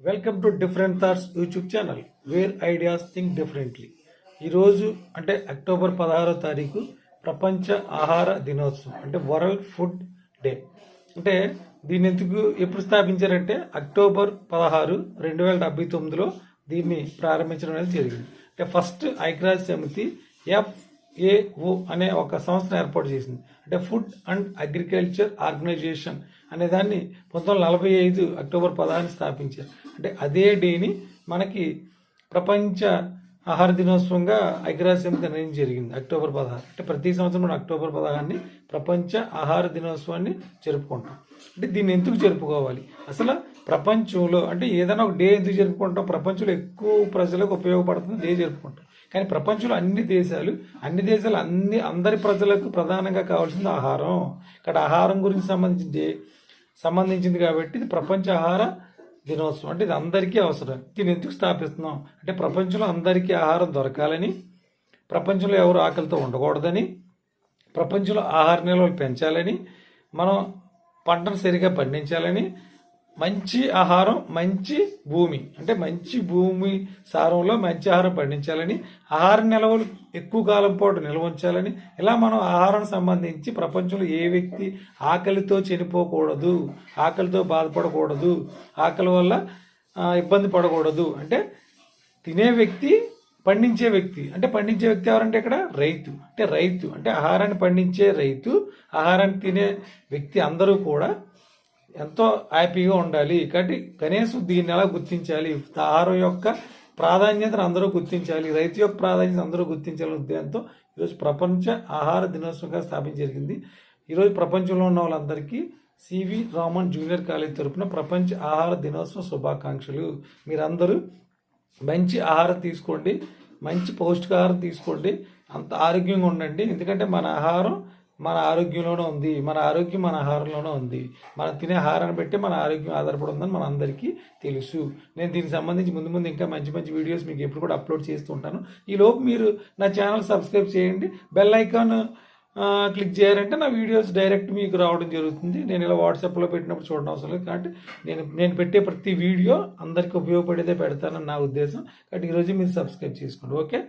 Welcome to different thoughts YouTube channel wear ideas think differently. ఈరోజు అంటే October 16వ తారీఖు ప్రపంచ ఆహార దినోత్సవం, అంటే వరల్డ్ ఫుడ్ డే. అంటే దీన్ని ఎప్పుడు స్థాపించారంటే అక్టోబర్ 16, 2079లో దీన్ని ప్రారంభించడం అనేది జరిగింది. అంటే ఫస్ట్ ఐక్యరాజ్య సమితి FAO అనే ఒక సంస్థను ఏర్పాటు చేసింది. అంటే ఫుడ్ అండ్ అగ్రికల్చర్ ఆర్గనైజేషన్ అనే దాన్ని 1945 అక్టోబర్ 16 స్థాపించారు. అంటే అదే డేని మనకి ప్రపంచ ఆహార దినోత్సవంగా ఐక్యరాజ్య సమితి నిర్ణయం జరిగింది అక్టోబర్ 16. అంటే ప్రతి సంవత్సరం మనం అక్టోబర్ 16ని ప్రపంచ ఆహార దినోత్సవాన్ని జరుపుకుంటాం. అంటే దీన్ని ఎందుకు జరుపుకోవాలి, అసలు ప్రపంచంలో అంటే ఏదైనా ఒక డే ఎందుకు జరుపుకుంటాం? ప్రపంచంలో ఎక్కువ ప్రజలకు ఉపయోగపడుతుంది డే జరుపుకుంటాం. కానీ ప్రపంచంలో అన్ని దేశాలు అందరి ప్రజలకు ప్రధానంగా కావాల్సింది ఆహారం. ఇక్కడ ఆహారం గురించి సంబంధించింది కాబట్టి ఇది ప్రపంచ ఆహార దినోత్సవం. అంటే ఇది అందరికీ అవసరం. దీన్ని ఎందుకు స్థాపిస్తున్నాం అంటే ప్రపంచంలో అందరికీ ఆహారం దొరకాలని, ప్రపంచంలో ఎవరు ఆకలితో ఉండకూడదని, ప్రపంచంలో ఆహార నిల్వలు పెంచాలని, మనం పంటను సరిగా పండించాలని, మంచి ఆహారం మంచి భూమి అంటే మంచి భూమి సారంలో మంచి ఆహారం పండించాలని, ఆహార నిల్వలు ఎక్కువ కాలం పాటు నిల్వ ఉంచాలని, ఇలా మనం ఆహారం సంబంధించి ప్రపంచంలో ఏ వ్యక్తి ఆకలితో చనిపోకూడదు, ఆకలితో బాధపడకూడదు, ఆకలి వల్ల ఇబ్బంది పడకూడదు. అంటే తినే వ్యక్తి, పండించే వ్యక్తి. అంటే పండించే వ్యక్తి ఎవరంటే ఇక్కడ రైతు అంటే ఆహారాన్ని పండించే రైతు, ఆహారాన్ని తినే వ్యక్తి అందరూ కూడా ఎంతో హ్యాపీగా ఉండాలి. కాబట్టి కనీసం దీన్ని ఎలా గుర్తించాలి, ఆహారం యొక్క ప్రాధాన్యతను అందరూ గుర్తించాలి, రైతు యొక్క ప్రాధాన్యత అందరూ గుర్తించాలని ఉద్దేశంతో ఈరోజు ప్రపంచ ఆహార దినోత్సవంగా స్థాపించ జరిగింది. ఈరోజు ప్రపంచంలో ఉన్న వాళ్ళందరికీ సివి రామన్ జూనియర్ కాలేజ్ తరపున ప్రపంచ ఆహార దినోత్సవ శుభాకాంక్షలు. మీరందరూ మంచి ఆహారం తీసుకోండి, మంచి పౌష్టికాహారం తీసుకోండి, అంత ఆరోగ్యంగా ఉండండి. ఎందుకంటే మన ఆహారం మన ఆరోగ్యంలోనే ఉంది, మన ఆరోగ్యం మన ఆహారంలోనే ఉంది. మనం తినే ఆహారాన్ని బట్టి మన ఆరోగ్యం ఆధారపడి ఉందని మన అందరికీ తెలుసు. నేను దీనికి సంబంధించి ముందు ఇంకా మంచి వీడియోస్ మీకు ఎప్పుడు కూడా అప్లోడ్ చేస్తూ ఉంటాను. ఈలోపు మీరు నా ఛానల్ సబ్స్క్రైబ్ చేయండి, బెల్ ఐకాన్ క్లిక్ చేయాలంటే నా వీడియోస్ డైరెక్ట్ మీకు రావడం జరుగుతుంది. నేను ఇలా వాట్సాప్లో పెట్టినప్పుడు చూడడం అవసరం లేదు. కాబట్టి నేను పెట్టే ప్రతి వీడియో అందరికీ ఉపయోగపడేదే పెడతానని నా ఉద్దేశం. కాబట్టి ఈరోజు మీరు సబ్స్క్రైబ్ చేసుకోండి. ఓకే.